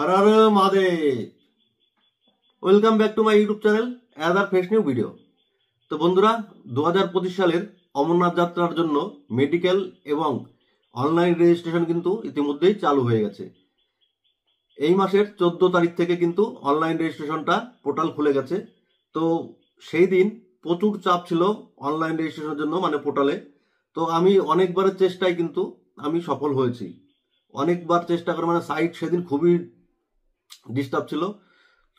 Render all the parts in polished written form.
Her her Mahadev. Welcome back to my YouTube channel other fresh new video. তো বন্ধুরা, 2025 সালের অমরনাথ যাত্রার জন্য মেডিকেল এবং অনলাইন রেজিস্ট্রেশন কিন্তু ইতিমধ্যেই চালু হয়ে গেছে। এই মাসের 14 তারিখ থেকে কিন্তু অনলাইন রেজিস্ট্রেশনটা পোর্টাল খুলে গেছে। তো সেই দিন প্রচুর চাপ ছিল অনলাইন রেজিস্ট্রেশনের জন্য, মানে পোর্টালে। তো আমি অনেকবারের চেষ্টায় কিন্তু আমি সফল হয়েছি। অনেকবার চেষ্টা করে, মানে সাইট সেদিন খুবই ডিস্টার্ব ছিল।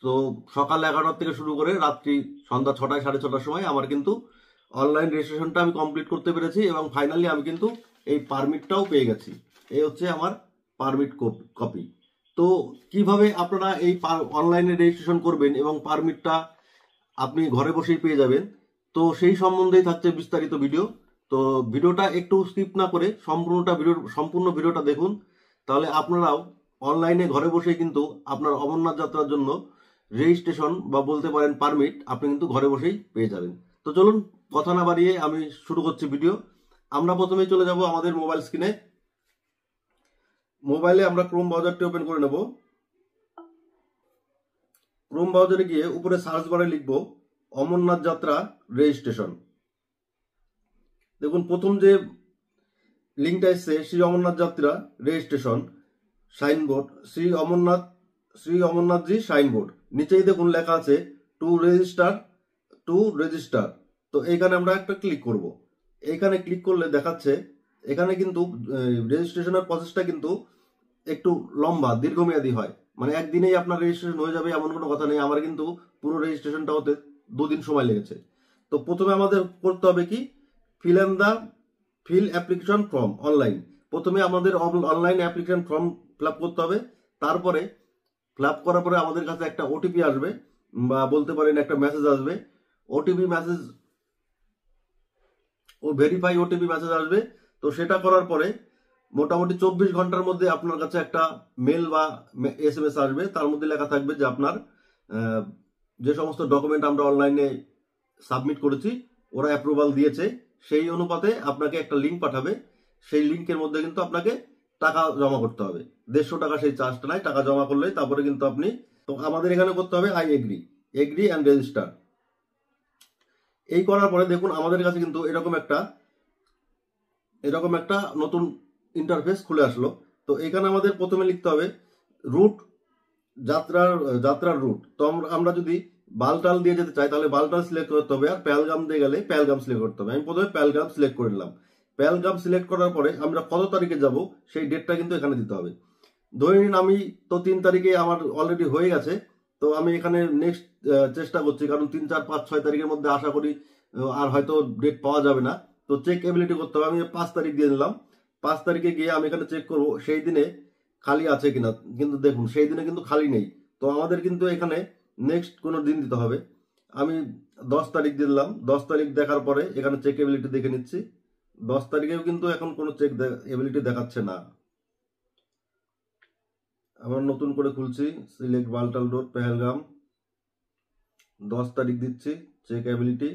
তো সকাল 11টা থেকে শুরু করে রাত্রি সন্ধ্যা 6টা 6:30 সময় আমার কিন্তু অনলাইন রেজিস্ট্রেশনটা আমি কমপ্লিট করতে পেরেছি এবং ফাইনালি আমি কিন্তু এই পারমিটটাও পেয়ে গেছি। এই হচ্ছে আমার পারমিট কপি। তো কিভাবে আপনারা এই অনলাইনে রেজিস্ট্রেশন করবেন এবং পারমিটটা আপনি ঘরে বসেই পেয়ে যাবেন, তো সেই সম্বন্ধেই থাকছে বিস্তারিত ভিডিও। তো ভিডিওটা একটু স্কিপ না করে সম্পূর্ণ ভিডিওটা দেখুন, তাহলে আপনারাও অনলাইনে ঘরে বসেই কিন্তু আপনার অমরনাথ যাত্রার জন্য রেজিস্ট্রেশন বা বলতে পারেন পারমিট আপনি কিন্তু ঘরে বসেই পেয়ে যাবেন। তো চলুন কথা না বাড়িয়ে আমি শুরু করছি ভিডিও। আমরা প্রথমেই চলে যাব আমাদের মোবাইল স্ক্রিনে। মোবাইলে আমরা ক্রোম ব্রাউজারটি ওপেন করে নেব। ক্রোম ব্রাউজারে গিয়ে উপরে সার্চ বারে লিখব অমরনাথ যাত্রা রেজিস্ট্রেশন। দেখুন প্রথম যে লিঙ্কটা এসছে শ্রী অমরনাথ যাত্রা registration signboard, Shri Amarnathji signboard. নিচেই দেখুন লেখা আছে টু রেজিস্টার। তো এইখানে আমরা একটা ক্লিক করব। এইখানে ক্লিক করলে দেখাচ্ছে এখানে কিন্তু রেজিস্ট্রেশনের প্রসেসটা কিন্তু একটু লম্বা দীর্ঘমেয়াদী হয়, মানে একদিনেই আপনার রেজিস্ট্রেশন হয়ে যাবে এমন কোনো কথা নেই। আমার কিন্তু পুরো রেজিস্ট্রেশনটা হতে 2 দিন সময় লেগেছে। তো প্রথমে আমাদের করতে হবে কি, ফিল অ্যাপ্লিকেশন ফর্ম অনলাইন। প্রথমে আমাদের online application form fill up করতে হবে। তারপরে ফিল আপ করার পরে আমাদের কাছে একটা ওটিপি আসবে বা বলতে পারেন একটা মেসেজ আসবে। ওটিপি মেসেজ ও ভেরিফাই ওটিপি মেসেজ আসবে। তো সেটা করার পরে মোটামুটি 24 ঘন্টার মধ্যে আপনার কাছে একটা মেল বা SMS আসবে। তার মধ্যে লেখা থাকবে যে আপনার যে সমস্ত ডকুমেন্ট আমরা অনলাইনে সাবমিট করেছি ওরা অ্যাপ্রুভাল দিয়েছে, সেই অনুপাতে আপনাকে একটা লিঙ্ক পাঠাবে। সেই লিঙ্কের মধ্যে কিন্তু আপনাকে টাকা জমা করতে হবে। 150 টাকা সেই চার্জটা নাই, টাকা জমা করলে তারপরে কিন্তু আপনি, তো আমাদের এখানে করতে হবে আই এগ্রি অ্যান্ড রেজিস্টার। এই করার পরে দেখুন আমাদের কাছে কিন্তু এরকম একটা নতুন ইন্টারফেস খুলে আসলো। তো এখানে আমাদের প্রথমে লিখতে হবে রুট, যাত্রার রুট। তো আমরা যদি বালটাল দিয়ে যেতে চাই তাহলে বালটাল সিলেক্ট করতে হবে, আর পেহেলগাম দিয়ে গেলে পেহেলগাম সিলেক্ট করতে হবে। আমি প্রথমে পেহেলগাম সিলেক্ট করে নিলাম। পেহেলগাম সিলেক্ট করার পরে আমরা কত তারিখে যাব সেই ডেটটা কিন্তু এখানে দিতে হবে। ধরে নিন আমি তো 3 তারিখে আমার অলরেডি হয়ে গেছে। তো আমি এখানে নেক্সট চেষ্টা করছি, কারণ 3, 4, 5, 6 তারিখের মধ্যে আশা করি আর হয়তো ডেট পাওয়া যাবে না। তো চেক এবিলিটি করতে হবে। আমি 5 তারিখ দিয়ে দিলাম। 5 তারিখে গিয়ে আমি এখানে চেক করবো সেই দিনে খালি আছে কিনা। কিন্তু দেখুন সেই দিনে কিন্তু খালি নেই। তো আমাদের কিন্তু এখানে নেক্সট কোনো দিন দিতে হবে। আমি 10 তারিখ দিলাম। 10 তারিখ দেখার পরে এখানে চেক এবিলিটি দেখে নিচ্ছি। 10 তারিখেও কিন্তু এখন কোনো চেক এবিলিটি দেখাচ্ছে না। আবার নতুন করে খুলছি, সিলেক্ট বালটাল রোড পেহেলগাম। 10 তারিখ দিচ্ছি চেক এবিলিটি।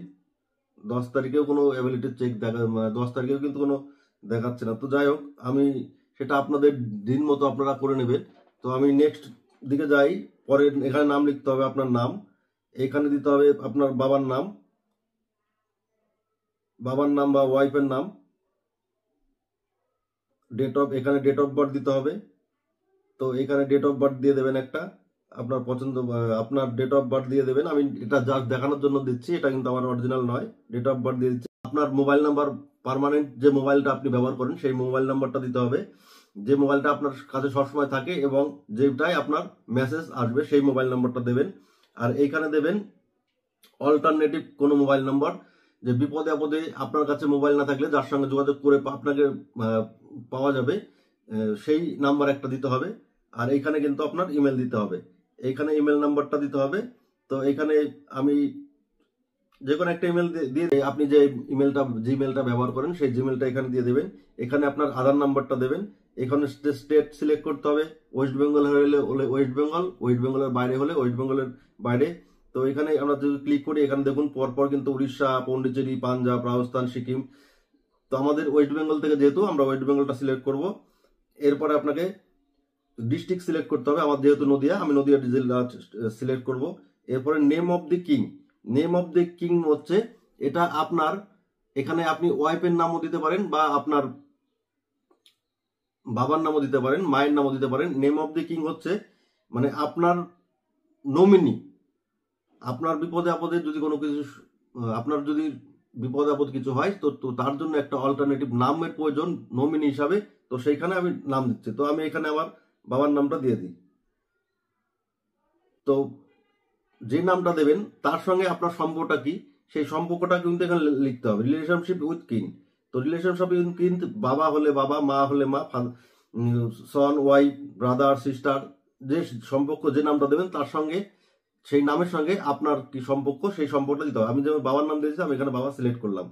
10 তারিখেও কোনো এবিলিটি চেক 10 তারিখেও কিন্তু কোনো দেখাচ্ছে না। তো যাই হোক, আমি সেটা আপনাদের দিন মতো আপনারা করে নেবেন। তো আমি নেক্সট দিকে যাই। পরে এখানে নাম লিখতে হবে, আপনার নাম এখানে দিতে হবে, আপনার বাবার নাম বা ওয়াইফের নাম, এখানে ডেট অফ বার্থ দিতে হবে। তো এখানে ডেট অফ বার্থ দিয়ে দেবেন একটা, আপনার পছন্দ আপনার ডেট অফ বার্থ দিয়ে দেবেন। আমি এটা জাস্ট দেখানোর জন্য দিচ্ছি, এটা কিন্তু আমার অরিজিনাল নয়। ডেট অফ বার্থ দিয়ে দিচ্ছি। আপনার মোবাইল নাম্বার, পার্মানেন্ট যে মোবাইলটা আপনি ব্যবহার করেন সেই মোবাইল নাম্বারটা দিতে হবে, যে মোবাইলটা আপনার কাছে সবসময় থাকে এবং যেটাই আপনার মেসেজ আসবে সেই মোবাইল নাম্বারটা দেবেন। আর এইখানে দেবেন অল্টারনেটিভ কোনো মোবাইল নাম্বার, যে বিপদে আপদে আপনার কাছে মোবাইল না থাকলে যার সঙ্গে যোগাযোগ করে আপনাকে পাওয়া যাবে সেই নাম্বার একটা দিতে হবে। আর এইখানে কিন্তু আপনার ইমেল দিতে হবে, এইখানে ইমেল নাম্বারটা দিতে হবে। তো এখানে আমি যে কোনো একটা ইমেল দিয়ে আপনি যে জিমেলটা ব্যবহার করেন সেই জিমেলটা এখানে দিয়ে দেবেন। এখানে আপনার আধার নাম্বারটা দেবেন। এখানে স্টেট সিলেক্ট করতে হবে। ওয়েস্ট বেঙ্গল হলে ওয়েস্ট বেঙ্গলের বাইরে হলে ওয়েস্ট বেঙ্গলের বাইরে। তো এখানে আমরা যদি ক্লিক করি এখানে দেখুন পরপর কিন্তু উড়িষ্যা, পন্ডিচেরি, পাঞ্জাব, রাজস্থান, সিকিম। তো আমাদের ওয়েস্ট বেঙ্গল থেকে যেহেতু আমরা ওয়েস্ট বেঙ্গলটা সিলেক্ট করব। এরপরে আপনাকে ডিস্ট্রিক্ট সিলেক্ট করতে হবে। আমার যেহেতু নদিয়া, আমি নদিয়া জেলা সিলেক্ট করব। এরপরে name of the king. Name of the king হচ্ছে এটা আপনার, এখানে আপনি ওয়াইফের নামও দিতে পারেন বা আপনার বাবার নামও দিতে পারেন, মায়ের নামও দিতে পারেন। নেম অফ দি কিং হচ্ছে মানে আপনার নমিনি, আপনার বিপদে আপদে যদি কোনো কিছু, আপনার যদি বিপদ আপদ কিছু হয় তো তার জন্য একটা অল্টারনেটিভ নামের প্রয়োজন নমিনি হিসাবে। তো সেইখানে আমি নাম দিচ্ছি, তো আমি এখানে আমার বাবার নামটা দিয়ে দিই। তো যে নামটা দেবেন তার সঙ্গে আপনার সম্পর্কটা কি, সেই সম্পর্কটা কিন্তু এখানে লিখতে হবে। রিলেশনশিপ উইথ কিন, তো রিলেশনশিপ উইথ কিন বাবা হলে বাবা, মা হলে মা, সন, ওয়াইফ, ব্রাদার, সিস্টার, যে সম্পর্ক যে নামটা দেবেন তার সঙ্গে সেই নামের সঙ্গে আপনার কি সম্পর্ক সেই সম্পর্কটা দিতে হবে। আমি যেমন বাবার নাম দিয়েছি, আমি এখানে বাবা সিলেক্ট করলাম।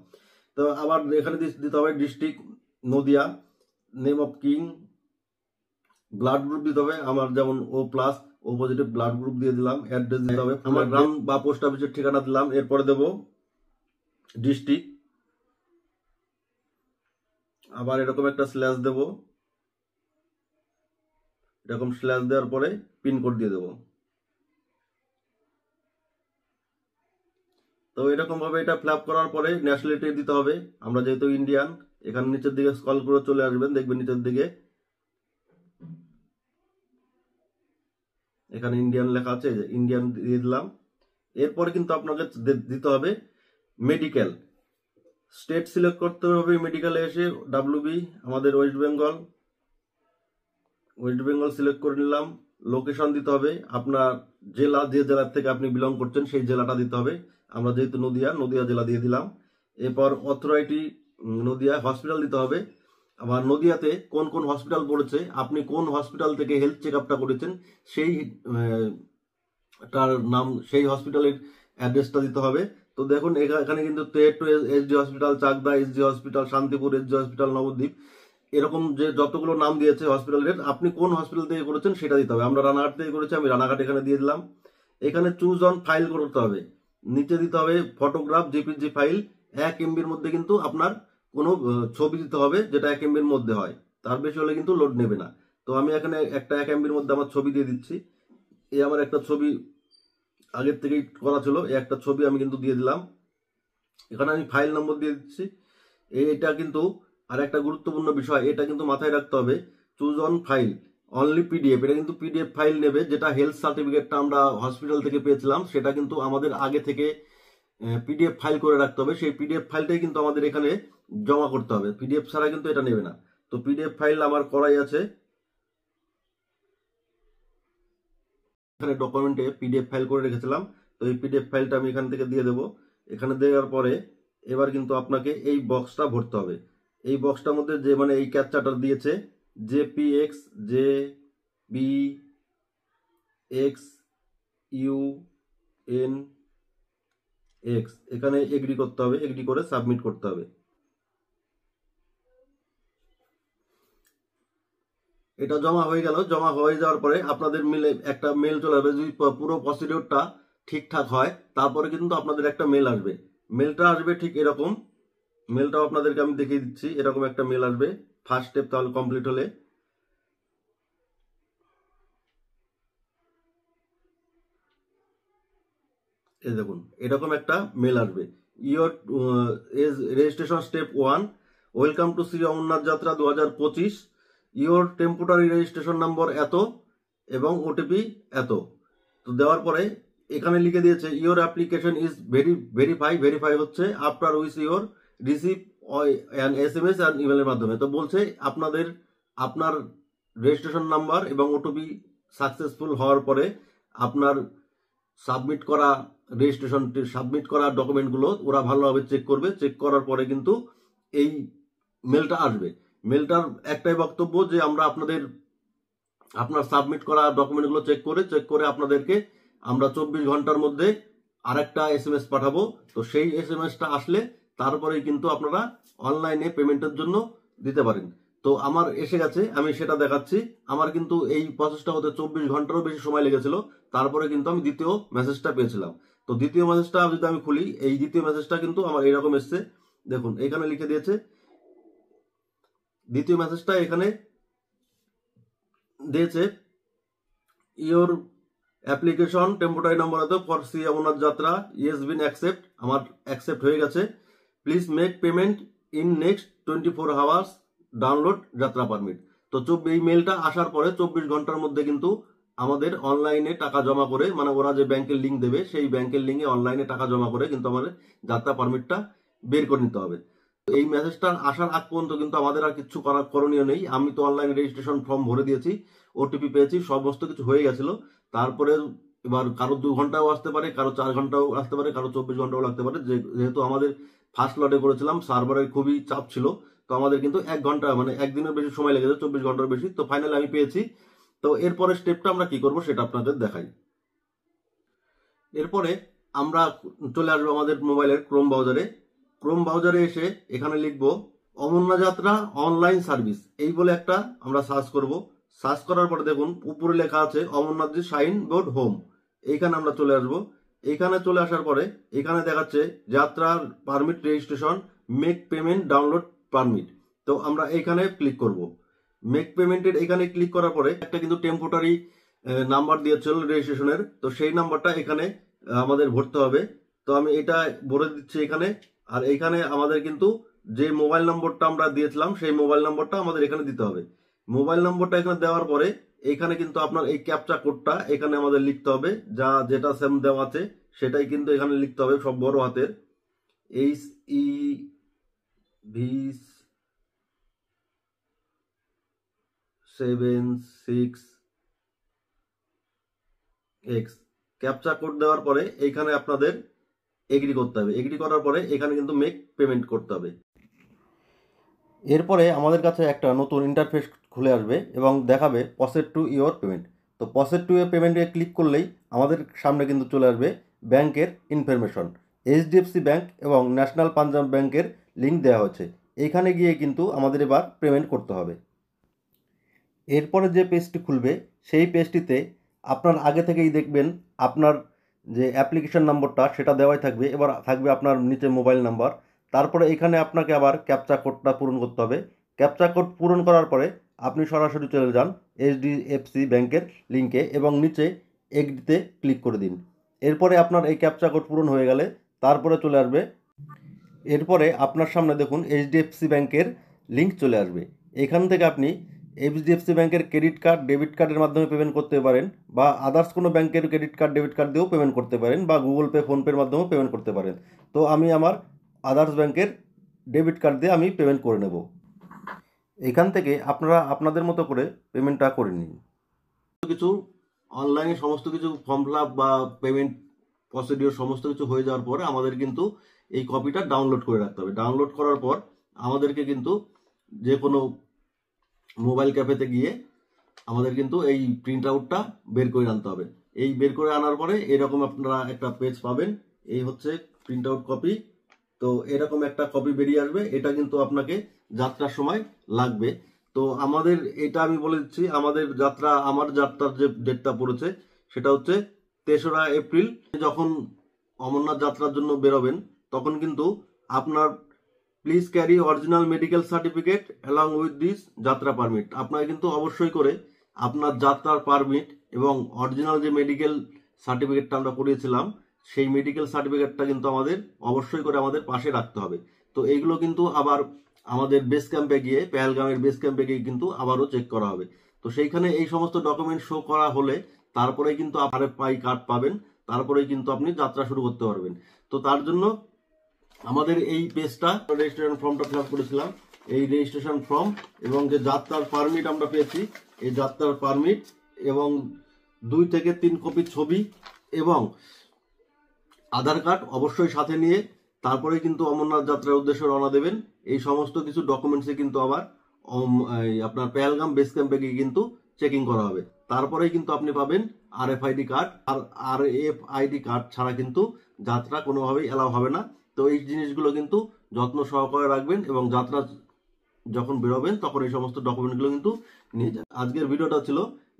তো আবার এখানে দিতে হবে district Nadia, name of king, blood group দিতে হবে আমার যেমন ও প্লাস, ও পজিটিভ, ব্লাড গ্রুপ দিয়ে দিলাম। অ্যাড্রেস দিতে হবে, আমার গ্রাম বা পোস্ট অফিসের ঠিকানা দিলাম। এরপরে দেবো ডিস্ট্রিক্ট, আবার এরকম একটা স্ল্যাশ দেবো। এরকম স্ল্যাশ দেওয়ার পরে পিনকোড দিয়ে দেবো। তো এরকম ভাবে এটা ফ্ল্যাপ করার পরে ন্যাশনালিটি দিতে হবে। আমরা যেহেতু ইন্ডিয়ান, এখানে নিচের দিকে স্ক্রল করে চলে আসবেন, দেখবেন নিচের দিকে এখানে ইন্ডিয়ান লেখা আছে, ইন্ডিয়ান দিয়ে দিলাম। এরপরে কিন্তু আপনাকে দিতে হবে মেডিকেল স্টেট সিলেক্ট করতে হবে। মেডিকেলে এসে ডাব্লিউবি আমাদের West Bengal, West Bengal select করে নিলাম। লোকেশন দিতে হবে আপনার জেলা, যে জেলার থেকে আপনি বিলং করছেন সেই জেলাটা দিতে হবে। আমরা যেহেতু নদিয়া, নদিয়া জেলা দিয়ে দিলাম। এরপর অথরিটি নদিয়া, হসপিটাল দিতে হবে। আবার নদিয়াতে কোন কোন হসপিটাল পড়েছে, আপনি কোন হসপিটাল থেকে হেলথ চেক আপটা করেছেন সেই তার নাম, সেই হসপিটালের অ্যাড্রেসটা দিতে হবে। তো দেখুন এখানে কিন্তু Tehatta SD hospital, Chakdah SD hospital, Shantipur SD hospital, Nabadwip, এরকম যে যতগুলো নাম দিয়েছে হসপিটালের, আপনি কোন হসপিটাল থেকে করেছেন সেটা দিতে হবে। আমরা রানাঘাট থেকে করেছি, আমি রানাঘাট এখানে দিয়ে দিলাম। এখানে চুজ অন ফাইল করতে হবে, নিচে দিতে হবে ফটোগ্রাফ জেপিজি ফাইল 1 MB মধ্যে, কিন্তু আপনার কোনো ছবি দিতে হবে যেটা 1 MB মধ্যে হয়, তার বেশি হলে কিন্তু লোড নেবে না। তো আমি এখানে একটা 1 MB মধ্যে আমার ছবি দিয়ে দিচ্ছি। এই আমার একটা ছবি আগের থেকেই করা ছিল, এই একটা ছবি আমি কিন্তু দিয়ে দিলাম। এখানে আমি ফাইল নম্বর দিয়ে দিচ্ছি। এটা কিন্তু আর একটা গুরুত্বপূর্ণ বিষয়, এটা কিন্তু মাথায় রাখতে হবে, choose on file only PDF. এটা কিন্তু পিডিএফ ফাইল নেবে, যেটা হেলথ সার্টিফিকেটটা আমরা হসপিটাল থেকে পেয়েছিলাম সেটা কিন্তু আমাদের আগে থেকে পিডিএফ ফাইল করে রাখতে হবে। সেই পিডিএফ ফাইলটাই কিন্তু আমাদের এখানে জমা করতে হবে, পিডিএফ ছাড়া কিন্তু এটা নেবে না। তো পিডিএফ ফাইল আমার করাই আছে, এখানে ডকুমেন্টে পিডিএফ ফাইল করে রেখেছিলাম। তো এই পিডিএফ ফাইলটা আমি এখান থেকে দিয়ে দেবো। এখানে দেওয়ার পরে এবার কিন্তু আপনাকে এই বক্সটা ভরতে হবে। এই বক্সটার মধ্যে যে মানে এই ক্যাপচাটা দিয়েছে JPX JBXUNX, এখানে এগ্রি করতে হবে, এগ্রি করে সাবমিট করতে হবে। এটা জমা হয়ে গেল। জমা হয়ে যাওয়ার পরে আপনাদের মিলে একটা মেল চলে আসবে, যদি পুরো প্রসিডিওরটা ঠিকঠাক হয় তারপরে কিন্তু আপনাদের একটা মেল আসবে। মেলটা আসবে ঠিক এরকম, মেলটাও আপনাদেরকে আমি দেখিয়ে দিচ্ছি। এরকম একটা মেল আসবে ফার্স্ট স্টেপ তাহলে কমপ্লিট হলে। এই দেখুন এরকম একটা মেল আসবে, your registration step 1, welcome to Shri Amarnath যাত্রা 2025, ইয়োর টেম্পোরারি রেজিস্ট্রেশন নাম্বার এত এবং ওটিপি এত। তো দেওয়ার পরে এখানে লিখে দিয়েছে ইয়োর অ্যাপ্লিকেশন ইজ ভেরিফাই হচ্ছে after which your receive an SMS and ইমেলের মাধ্যমে। তো বলছে আপনার রেজিস্ট্রেশন নাম্বার এবং ওটিপি সাকসেসফুল হওয়ার পরে আপনার সাবমিট করা রেজিস্ট্রেশনটি, সাবমিট করা ডকুমেন্টগুলো ওরা ভালোভাবে চেক করবে। চেক করার পরে কিন্তু এই মেলটা আসবে। মেলটার একটাই বক্তব্য যে আমরা আপনার সাবমিট করা ডকুমেন্টগুলো চেক করে আপনাদেরকে আমরা 24 ঘন্টার মধ্যে আরেকটা SMS পাঠাবো। তো সেই SMSটা আসলে তারপরেই কিন্তু আপনারা অনলাইনে পেমেন্টের জন্য দিতে পারেন। তো আমার এসে গেছে, আমি সেটা দেখাচ্ছি। আমার কিন্তু এই প্রসেসটা হতে 24 ঘন্টারও বেশি সময় লেগেছিল, তারপরে কিন্তু আমি দ্বিতীয় মেসেজটা পেয়েছিলাম। তো দ্বিতীয় মেসেজটা যদি আমি খুলি, এই দ্বিতীয় মেসেজটা কিন্তু আমার এরকম এসছে, দেখুন এখানে লিখে দিয়েছে। দ্বিতীয় মেসেজটা এখানে দিয়েছে ইওর অ্যাপ্লিকেশন টেম্পোরারি নাম্বার হতো ফর শ্রী অমরনাথ যাত্রা ইয়েস বিন অ্যাকসেপ্ট, আমার অ্যাকসেপ্ট হয়ে গেছে। Please make payment in next 24 hours, download যাত্রা পারমিট। তো এই মেলটা আসার পরে 24 ঘন্টার মধ্যে কিন্তু আমাদের অনলাইনে টাকা জমা করে, মানে ওরা যে ব্যাংকের লিঙ্ক দেবে সেই ব্যাংকের লিঙ্কে অনলাইনে টাকা জমা করে কিন্তু আমাদের যাত্রা পারমিটটা বের করে নিতে হবে। এই মেসেজটা আসার আগ পর্যন্ত কিন্তু আমাদের আর কিছু করণীয় নেই। আমি তো অনলাইন রেজিস্ট্রেশন ফর্ম ভরে দিয়েছি, ওটিপি পেয়েছি, সমস্ত কিছু হয়ে গেছিল। তারপরে এবার কারো 2 ঘন্টাও আসতে পারে, কারো 4 ঘন্টাও আসতে পারে, কারো 24 ঘন্টাও লাগতে পারে। যেহেতু আমাদের ফার্স্ট লটে করেছিলাম, সার্ভারের খুবই চাপ ছিল, তো আমাদের কিন্তু 1 ঘন্টা মানে একদিনের বেশি সময় লেগেছে, 24 ঘন্টার বেশি। তো ফাইনালি আমি পেয়েছি। তো এরপরে স্টেপটা আমরা কি করব সেটা আপনাদের দেখাই। এরপরে আমরা চলে আসবো আমাদের মোবাইলের ক্রোম ব্রাউজারে। ক্রোম ব্রাউজারে এসে এখানে লিখব অমরনাথ যাত্রা অনলাইন সার্ভিস, এই বলে একটা আমরা সার্চ করব। সার্চ করার পরে দেখুন উপরে লেখা আছে অমরনাথজি সাইন বোর্ড হোম, এইখানে আমরা চলে আসব। এইখানে চলে আসার পরে এখানে দেখাচ্ছে যাত্রার permit registration, make payment, download permit. তো আমরা এইখানে ক্লিক করব। মেক পেমেন্টের এখানে ক্লিক করার পরে একটা কিন্তু টেম্পোরারি নাম্বার দিয়েছিল রেজিস্ট্রেশনের, তো সেই নাম্বারটা এখানে আমাদের ভরতে হবে। তো আমি এটা ভরে দিচ্ছি এখানে। আর এইখানে আমাদের কিন্তু যে মোবাইল নম্বরটা আমরা দিয়েছিলাম সেই মোবাইল নম্বরটা আমাদের এখানে দিতে হবে। মোবাইল নম্বরটা এখানে দেওয়ার পরে এখানে কিন্তু আপনার এই ক্যাপচা কোডটা এখানে আমাদের লিখতে হবে, যেটা সেম দেওয়া আছে সেটাই কিন্তু এখানে লিখতে হবে সব বড় হাতের, HEV76X ক্যাপচা কোড দেওয়ার পরে এইখানে আপনাদের এগ্রি করতে হবে। এগ্রি করার পরে এখানে কিন্তু মেক পেমেন্ট করতে হবে। এরপরে আমাদের কাছে একটা নতুন ইন্টারফেস খুলে আসবে এবং দেখাবে প্রসেড টু ইওর পেমেন্ট। তো প্রসেড টু ইওর পেমেন্টে ক্লিক করলেই আমাদের সামনে কিন্তু চলে আসবে ব্যাংকের ইনফরমেশন। HDFC ব্যাংক এবং ন্যাশনাল পাঞ্জাব ব্যাংকের লিঙ্ক দেওয়া হচ্ছে। এইখানে গিয়ে কিন্তু আমাদের এবার পেমেন্ট করতে হবে। এরপরে যে পেজটি খুলবে সেই পেজটিতে আপনার আগে থেকেই দেখবেন আপনার যে অ্যাপ্লিকেশন নম্বরটা সেটা দেওয়াই থাকবে, এবার থাকবে আপনার নিচে মোবাইল নাম্বার। তারপরে এখানে আপনাকে আবার ক্যাপচা কোডটা পূরণ করতে হবে। ক্যাপচা কোড পূরণ করার পরে আপনি সরাসরি চলে যান HDFC ব্যাংকের লিঙ্কে এবং নিচে এগ্রিতে ক্লিক করে দিন। এরপরে আপনার এই ক্যাপচা কোড পূরণ হয়ে গেলে তারপরে চলে আসবে, এরপরে আপনার সামনে দেখুন HDFC ব্যাংকের লিঙ্ক চলে আসবে। এখান থেকে আপনি HDFC ব্যাংকের ক্রেডিট কার্ড, ডেবিট কার্ডের মাধ্যমে পেমেন্ট করতে পারেন, বা আদার্স কোনো ব্যাংকের ক্রেডিট কার্ড, ডেবিট কার্ড দিয়েও পেমেন্ট করতে পারেন, বা গুগল পে, ফোনপের মাধ্যমেও পেমেন্ট করতে পারেন। তো আমি আমার আদার্স ব্যাংকের ডেবিট কার্ড দিয়ে আমি পেমেন্ট করে নেব। এখান থেকে আপনারা আপনাদের মতো করে পেমেন্টটা করে নিন। কিছু অনলাইনে সমস্ত কিছু ফর্ম ফিল আপ বা পেমেন্ট প্রসিডিওর সমস্ত কিছু হয়ে যাওয়ার পরে আমাদের কিন্তু এই কপিটা ডাউনলোড করে রাখতে হবে। ডাউনলোড করার পর আমাদেরকে কিন্তু যে কোনো মোবাইল ক্যাফেতে গিয়ে আমাদের কিন্তু এই প্রিন্ট আউটটা বের করে আনতে হবে। এই বের করে আনার পরে এরকম আপনারা একটা পেজ পাবেন, এই হচ্ছে প্রিন্ট আউট কপি। তো এরকম একটা কপি বেরিয়ে আসবে, এটা কিন্তু আপনাকে যাত্রার সময় লাগবে। তো আমাদের এটা আমি বলে দিচ্ছি, আমার যাত্রার যে ডেটটা পড়েছে সেটা হচ্ছে 3রা এপ্রিল। যখন অমরনাথ যাত্রার জন্য বেরোবেন তখন কিন্তু আপনার please carry original medical certificate along with this যাত্রা পারমিট। আপনাকে কিন্তু অবশ্যই করে আপনার যাত্রার পারমিট এবং অরিজিনাল যে মেডিকেল সার্টিফিকেটটা আমরা করিয়েছিলাম সেই মেডিকেল সার্টিফিকেটটা কিন্তু আমাদের অবশ্যই করে আমাদের পাশে রাখতে হবে। তো এইগুলো কিন্তু আবার আমাদের বেস ক্যাম্পে গিয়ে, পেহেলগামের বেস ক্যাম্পে গিয়ে কিন্তু আবারও চেক করা হবে। তো সেইখানে এই সমস্ত ডকুমেন্ট শো করা হলে তারপরেই কিন্তু RFI কার্ড পাবেন, তারপরেই কিন্তু আপনি যাত্রা শুরু করতে পারবেন। তো তার জন্য আমাদের এই পেজটা, রেজিস্ট্রেশন ফর্মটা ফিল আপ করেছিলাম, এই রেজিস্ট্রেশন ফর্ম এবং যে যাত্রার পারমিট আমরা পেয়েছি, এই যাত্রার পারমিট এবং 2 থেকে 3 কপি ছবি এবং আধার কার্ড অবশ্যই সাথে নিয়ে তারপরে কিন্তু অমরনাথ যাত্রার উদ্দেশ্যে রওনা দেবেন। এই সমস্ত কিছু ডকুমেন্টসে কিন্তু আবার আপনার পেহেলগাম বেস ক্যাম্পে গিয়ে কিন্তু চেকিং করা হবে। তারপরেই কিন্তু আপনি পাবেন RFID কার্ড। আর RFID কার্ড ছাড়া কিন্তু যাত্রা কোনোভাবেই এলাও হবে না। তো এই জিনিসগুলো কিন্তু যত্ন সহকারে রাখবেন এবং যাত্রা যখন বেরোবেন তখন এই সমস্ত ডকুমেন্টগুলো কিন্তু নিয়ে যান। আজকের ভিডিওটা ছিল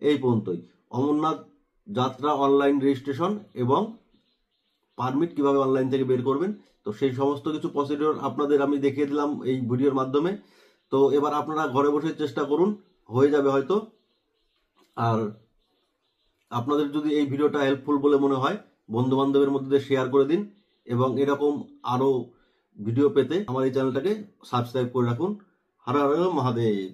এই পর্যন্তই। অমরনাথ যাত্রা অনলাইন রেজিস্ট্রেশন এবং পারমিট কিভাবে অনলাইন থেকে বের করবেন, তো সেই সমস্ত কিছু প্রসিডিওর আপনাদের আমি দেখিয়ে দিলাম এই ভিডিওর মাধ্যমে। তো এবার আপনারা ঘরে বসে চেষ্টা করুন, হয়ে যাবে হয়তো। আর আপনাদের যদি এই ভিডিওটা হেল্পফুল বলে মনে হয় বন্ধু বান্ধবের মধ্যে শেয়ার করে দিন এবং এরকম আরো ভিডিও পেতে আমার এই চ্যানেলটাকে সাবস্ক্রাইব করে রাখুন। হর হর মহাদেব।